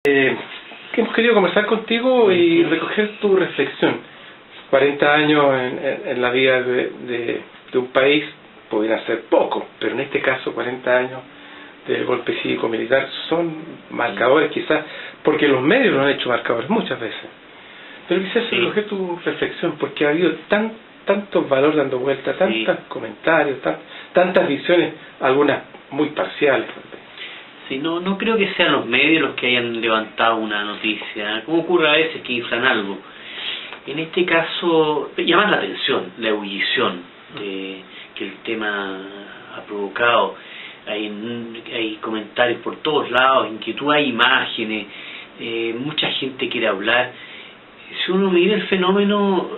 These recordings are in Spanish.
Que hemos querido conversar contigo y recoger tu reflexión. 40 años en la vida de un país podrían ser poco, pero en este caso 40 años del golpe cívico-militar son marcadores, quizás porque los medios lo han hecho marcadores muchas veces. Pero quizás recoger tu reflexión, porque ha habido tantos valores dando vuelta, tantos comentarios, tantas visiones, algunas muy parciales. Sí, no creo que sean los medios los que hayan levantado una noticia, como ocurre a veces que inflan algo. En este caso, llama la atención, la ebullición que el tema ha provocado. Hay comentarios por todos lados, inquietud, hay imágenes, mucha gente quiere hablar. Si uno mira el fenómeno,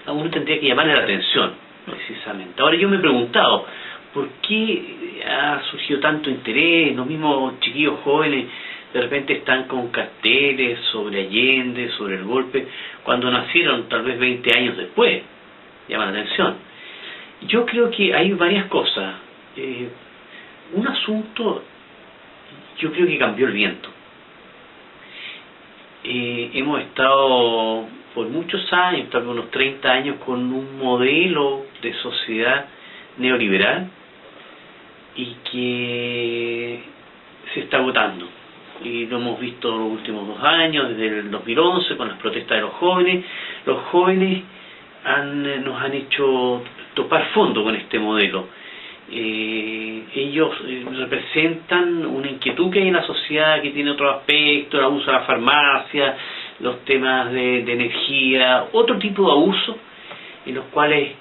a uno tendría que llamarle la atención, precisamente. Ahora yo me he preguntado, ¿por qué ha surgido tanto interés? Los mismos chiquillos jóvenes de repente están con carteles sobre Allende, sobre el golpe, cuando nacieron tal vez 20 años después. Llama la atención. Yo creo que hay varias cosas. Un asunto, yo creo que cambió el viento. Hemos estado por muchos años, tal vez unos 30 años, con un modelo de sociedad neoliberal y que se está agotando. Y lo hemos visto los últimos 2 años, desde el 2011, con las protestas de los jóvenes. Los jóvenes nos han hecho topar fondo con este modelo. Ellos representan una inquietud que hay en la sociedad, que tiene otro aspecto, el abuso de la farmacia, los temas de energía, otro tipo de abuso, en los cuales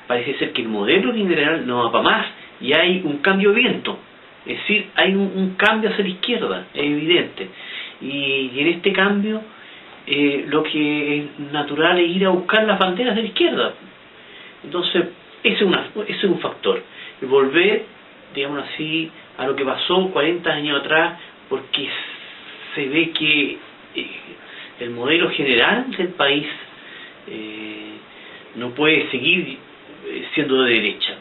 parece ser que el modelo general no va para más y hay un cambio de viento. Es decir, hay un cambio hacia la izquierda, es evidente. Y en este cambio, lo que es natural es ir a buscar las banderas de la izquierda. Entonces, ese es un factor. Y volver, digamos así, a lo que pasó 40 años atrás, porque se ve que el modelo general del país no puede seguir siendo de derecha,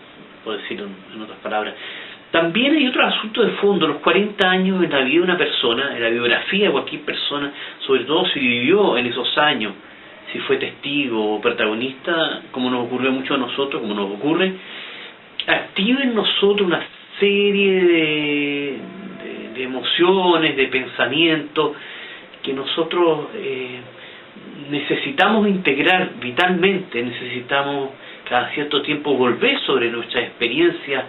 por decirlo en otras palabras. También hay otro asunto de fondo, los 40 años en la vida de una persona, en la biografía de cualquier persona, sobre todo si vivió en esos años, si fue testigo o protagonista, como nos ocurrió mucho a nosotros, como nos ocurre, activa en nosotros una serie de emociones, de pensamientos, que nosotros necesitamos integrar vitalmente, necesitamos cada cierto tiempo volver sobre nuestras experiencias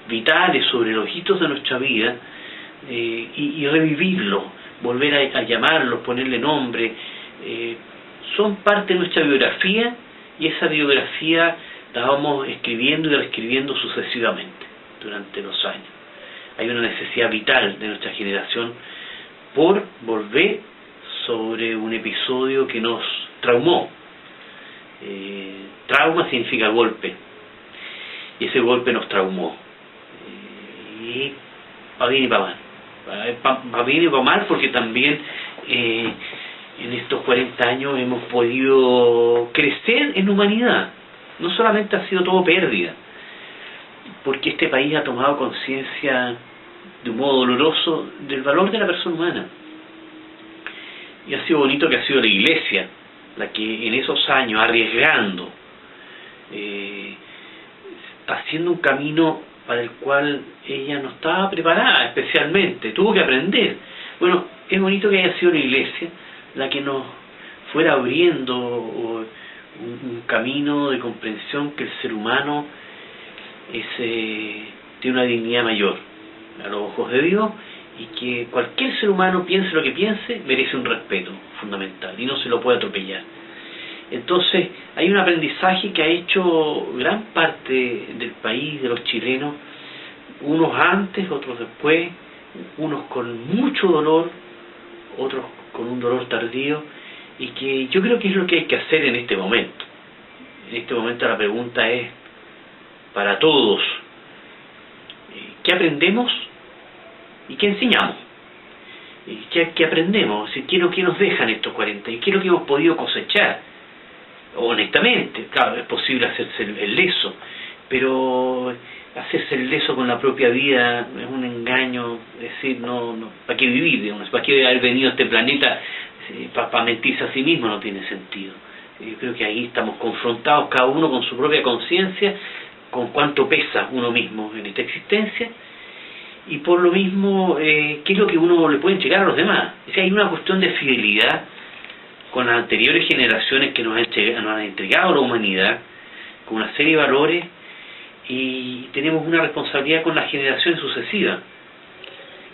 vitales, sobre los hitos de nuestra vida, y revivirlo, volver a llamarlos, ponerle nombre. Son parte de nuestra biografía, y esa biografía la vamos escribiendo y reescribiendo sucesivamente durante los años. Hay una necesidad vital de nuestra generación por volver sobre un episodio que nos traumó. Trauma significa golpe, y ese golpe nos traumó. Y para bien y para mal. Para bien y para mal, porque también en estos 40 años hemos podido crecer en humanidad. No solamente ha sido todo pérdida, porque este país ha tomado conciencia de un modo doloroso del valor de la persona humana. Y ha sido bonito que ha sido la Iglesia la que en esos años, arriesgando, haciendo un camino para el cual ella no estaba preparada especialmente, tuvo que aprender. Bueno, es bonito que haya sido la Iglesia la que nos fuera abriendo un camino de comprensión que el ser humano tiene una dignidad mayor a los ojos de Dios, y que cualquier ser humano, piense lo que piense, merece un respeto fundamental y no se lo puede atropellar. Entonces hay un aprendizaje que ha hecho gran parte del país, de los chilenos, unos antes, otros después, unos con mucho dolor, otros con un dolor tardío, y que yo creo que es lo que hay que hacer en este momento. En este momento la pregunta es para todos: ¿qué aprendemos y qué enseñamos? ¿Qué aprendemos? ¿Qué nos dejan estos 40? ¿Y qué es lo que hemos podido cosechar? Honestamente, claro, es posible hacerse el leso, pero hacerse el leso con la propia vida es un engaño, es decir, ¿para qué vivir? Digamos? ¿Para qué haber venido a este planeta? Para mentirse a sí mismo no tiene sentido. Yo creo que ahí estamos confrontados cada uno con su propia conciencia, con cuánto pesa uno mismo en esta existencia, y por lo mismo, qué es lo que uno le puede entregar a los demás. Es decir, hay una cuestión de fidelidad con las anteriores generaciones que nos han entregado a la humanidad, con una serie de valores, y tenemos una responsabilidad con las generaciones sucesivas.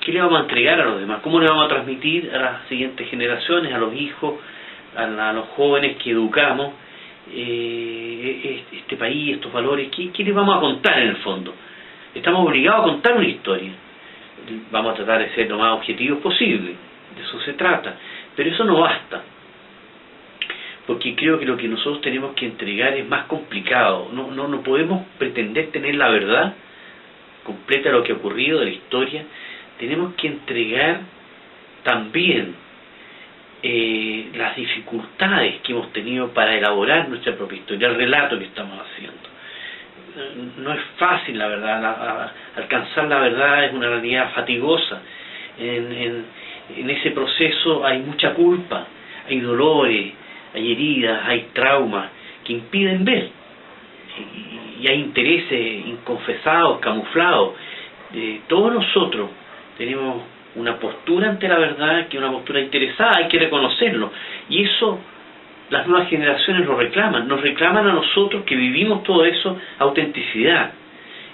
¿Qué le vamos a entregar a los demás? ¿Cómo le vamos a transmitir a las siguientes generaciones, a los hijos, a los jóvenes que educamos, este país, estos valores? ¿Qué les vamos a contar en el fondo? Estamos obligados a contar una historia. Vamos a tratar de ser lo más objetivos posible, de eso se trata. Pero eso no basta, porque creo que lo que nosotros tenemos que entregar es más complicado. No podemos pretender tener la verdad completa de lo que ha ocurrido, de la historia. Tenemos que entregar también las dificultades que hemos tenido para elaborar nuestra propia historia, el relato que estamos haciendo. No es fácil, la verdad. Alcanzar la verdad es una realidad fatigosa. En ese proceso hay mucha culpa, hay dolores, hay heridas, hay traumas que impiden ver, y hay intereses inconfesados, camuflados. Todos nosotros tenemos una postura ante la verdad, que es una postura interesada, hay que reconocerlo, y eso las nuevas generaciones lo reclaman, nos reclaman a nosotros que vivimos todo eso, autenticidad,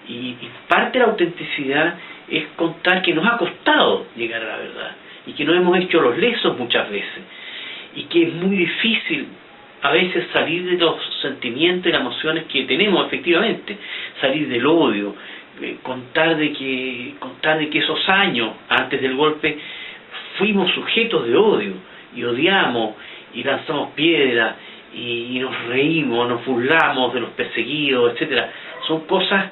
y parte de la autenticidad es contar que nos ha costado llegar a la verdad, y que nos hemos hecho los lesos muchas veces, y que es muy difícil a veces salir de los sentimientos y las emociones que tenemos, efectivamente, salir del odio, contar de que esos años antes del golpe fuimos sujetos de odio, y odiamos, y lanzamos piedras, y nos reímos, nos burlamos de los perseguidos, etcétera. Son cosas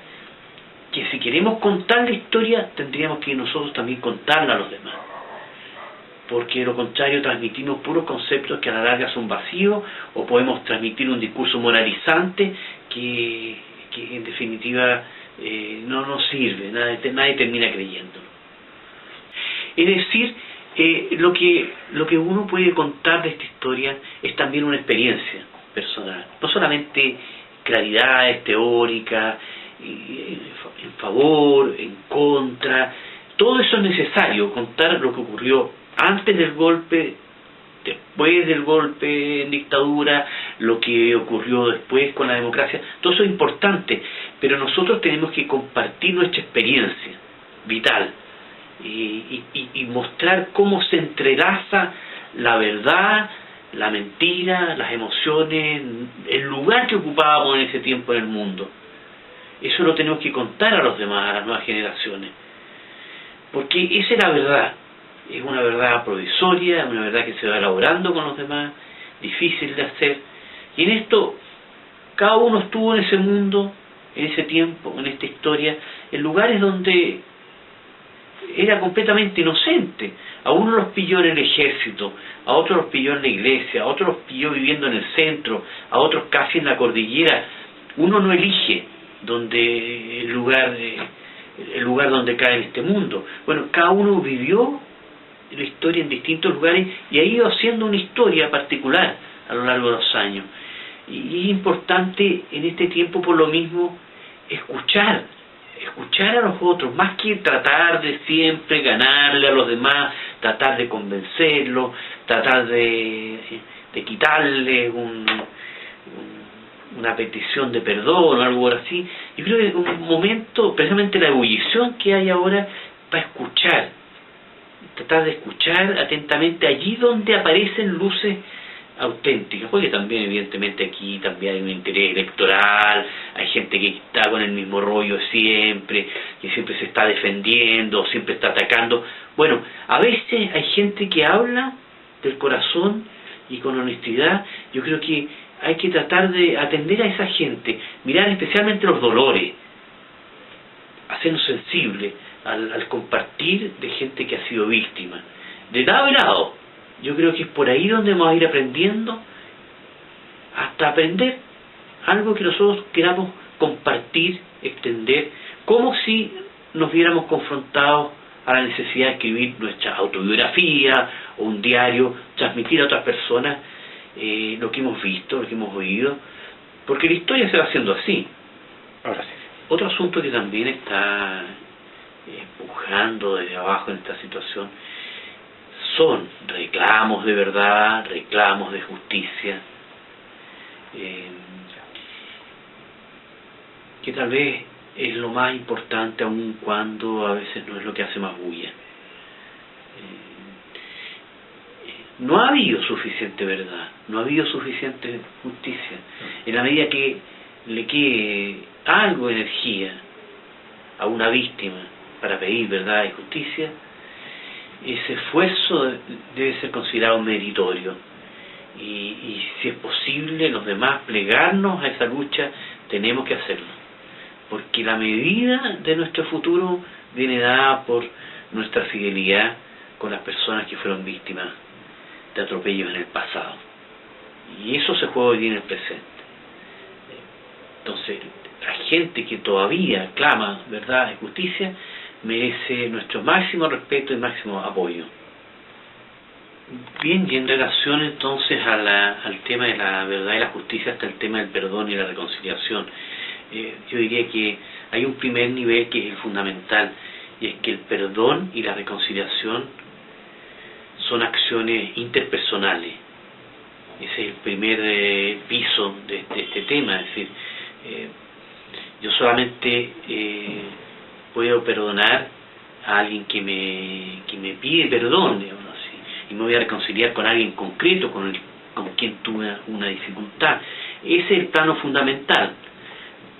que, si queremos contar la historia, tendríamos que nosotros también contarla a los demás, porque de lo contrario transmitimos puros conceptos que a la larga son vacíos, o podemos transmitir un discurso moralizante que en definitiva no nos sirve, nadie termina creyéndolo. Es decir, lo que uno puede contar de esta historia es también una experiencia personal, no solamente claridades teóricas, en favor, en contra. Todo eso es necesario, contar lo que ocurrió antes del golpe, después del golpe en dictadura, lo que ocurrió después con la democracia. Todo eso es importante, pero nosotros tenemos que compartir nuestra experiencia vital y mostrar cómo se entrelaza la verdad, la mentira, las emociones, el lugar que ocupábamos en ese tiempo en el mundo. Eso lo tenemos que contar a los demás, a las nuevas generaciones, porque esa es la verdad. Es una verdad provisoria, es una verdad que se va elaborando con los demás, difícil de hacer, y en esto cada uno estuvo en ese mundo, en ese tiempo, en esta historia, en lugares donde era completamente inocente. A uno los pilló en el ejército, a otros los pilló en la iglesia, a otros los pilló viviendo en el centro, a otros casi en la cordillera. Uno no elige el lugar donde cae en este mundo. Bueno, cada uno vivió la historia en distintos lugares y ha ido haciendo una historia particular a lo largo de los años. Y es importante en este tiempo, por lo mismo, escuchar a los otros, más que tratar de siempre ganarle a los demás, tratar de convencerlos, tratar de quitarle una petición de perdón o algo así. Yo creo que es un momento, precisamente la ebullición que hay ahora, para escuchar, tratar de escuchar atentamente allí donde aparecen luces auténticas, porque también evidentemente aquí también hay un interés electoral, hay gente que está con el mismo rollo siempre, que siempre se está defendiendo, siempre está atacando. Bueno, a veces hay gente que habla del corazón y con honestidad. Yo creo que hay que tratar de atender a esa gente, mirar especialmente los dolores, hacernos sensibles al compartir de gente que ha sido víctima, de lado y lado. Yo creo que es por ahí donde vamos a ir aprendiendo, hasta aprender algo que nosotros queramos compartir, extender, como si nos viéramos confrontados a la necesidad de escribir nuestra autobiografía o un diario, transmitir a otras personas lo que hemos visto, lo que hemos oído, porque la historia se va haciendo así. Ahora sí. Otro asunto que también está empujando desde abajo en esta situación son reclamos de verdad, reclamos de justicia, que tal vez es lo más importante, aun cuando a veces no es lo que hace más bulla. No ha habido suficiente verdad, no ha habido suficiente justicia. En la medida que le quede algo de energía a una víctima para pedir verdad y justicia, ese esfuerzo debe ser considerado meritorio. Y si es posible, los demás plegarnos a esa lucha, tenemos que hacerlo. Porque la medida de nuestro futuro viene dada por nuestra fidelidad con las personas que fueron víctimas de atropellos en el pasado. Y eso se juega hoy día en el presente. Entonces, la gente que todavía clama verdad y justicia merece nuestro máximo respeto y máximo apoyo. Bien, y en relación entonces al tema de la verdad y la justicia, hasta el tema del perdón y la reconciliación, yo diría que hay un primer nivel que es el fundamental, y es que el perdón y la reconciliación son acciones interpersonales. Ese es el primer piso de este tema. Es decir, yo solamente puedo perdonar a alguien que me pide perdón, digamos así, y me voy a reconciliar con alguien concreto con quien tuve una dificultad. Ese es el plano fundamental.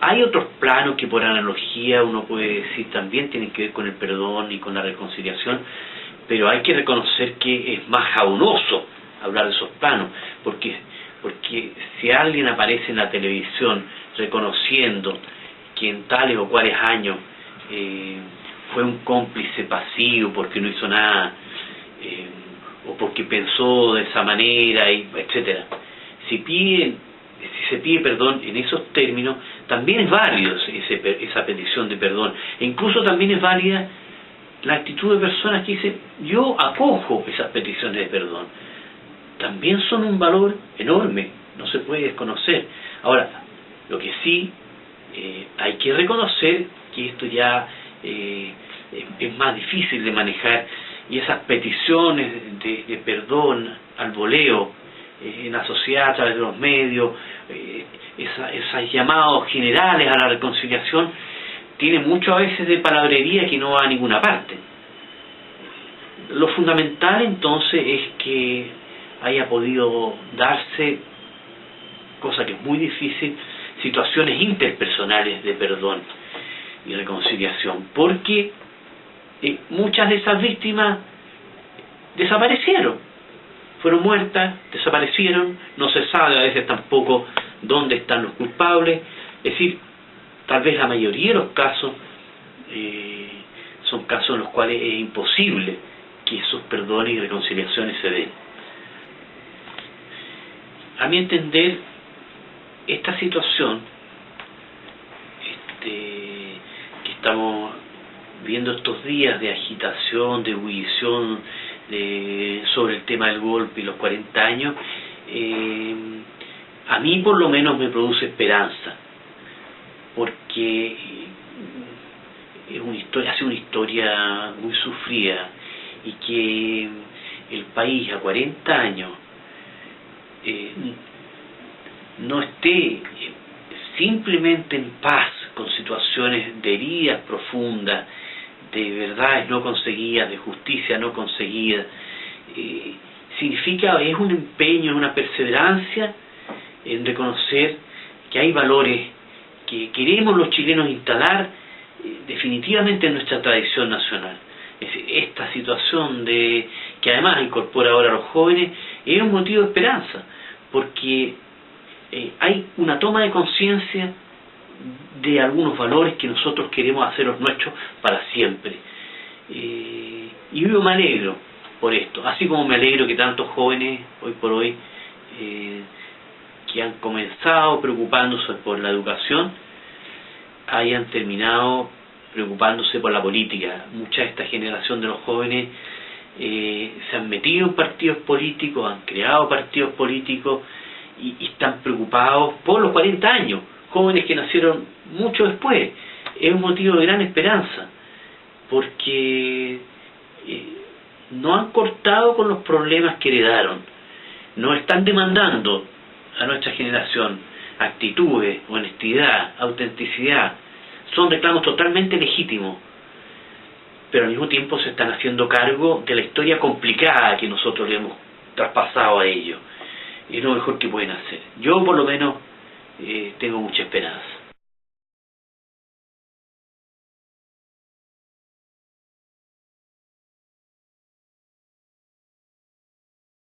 Hay otros planos que por analogía uno puede decir también tienen que ver con el perdón y con la reconciliación, pero hay que reconocer que es más jaunoso hablar de esos planos, porque si alguien aparece en la televisión reconociendo que en tales o cuales años fue un cómplice pasivo porque no hizo nada, o porque pensó de esa manera, etcétera, si se pide perdón en esos términos, también es válido esa petición de perdón. E incluso también es válida la actitud de personas que dicen, yo acojo esas peticiones de perdón. También son un valor enorme, no se puede desconocer. Ahora, lo que sí hay que reconocer que esto ya es más difícil de manejar, y esas peticiones de perdón al voleo en la sociedad a través de los medios, esos llamados generales a la reconciliación, tiene mucho a veces de palabrería que no va a ninguna parte. Lo fundamental entonces es que haya podido darse, cosa que es muy difícil, situaciones interpersonales de perdón y reconciliación, porque muchas de esas víctimas desaparecieron, fueron muertas, desaparecieron, no se sabe a veces tampoco dónde están los culpables. Es decir, tal vez la mayoría de los casos son casos en los cuales es imposible que esos perdones y reconciliaciones se den. A mi entender, esta situación que estamos viendo estos días de agitación, de ebullición sobre el tema del golpe y los 40 años, a mí por lo menos me produce esperanza, porque ha sido una historia muy sufrida, y que el país a 40 años no esté simplemente en paz con situaciones de heridas profundas, de verdades no conseguidas, de justicia no conseguida, significa, es un empeño, es una perseverancia en reconocer que hay valores que queremos los chilenos instalar definitivamente en nuestra tradición nacional. Esta situación que además incorpora ahora a los jóvenes es un motivo de esperanza, porque hay una toma de conciencia de algunos valores que nosotros queremos hacerlos nuestros para siempre. Y yo me alegro por esto, así como me alegro que tantos jóvenes hoy por hoy que han comenzado preocupándose por la educación hayan terminado preocupándose por la política. Mucha de esta generación de los jóvenes se han metido en partidos políticos, han creado partidos políticos y están preocupados por los 40 años, jóvenes que nacieron mucho después. Es un motivo de gran esperanza, porque no han cortado con los problemas que heredaron, no están demandando a nuestra generación actitudes, honestidad, autenticidad. Son reclamos totalmente legítimos, pero al mismo tiempo se están haciendo cargo de la historia complicada que nosotros le hemos traspasado a ellos. Es lo mejor que pueden hacer. Yo por lo menos tengo mucha esperanza.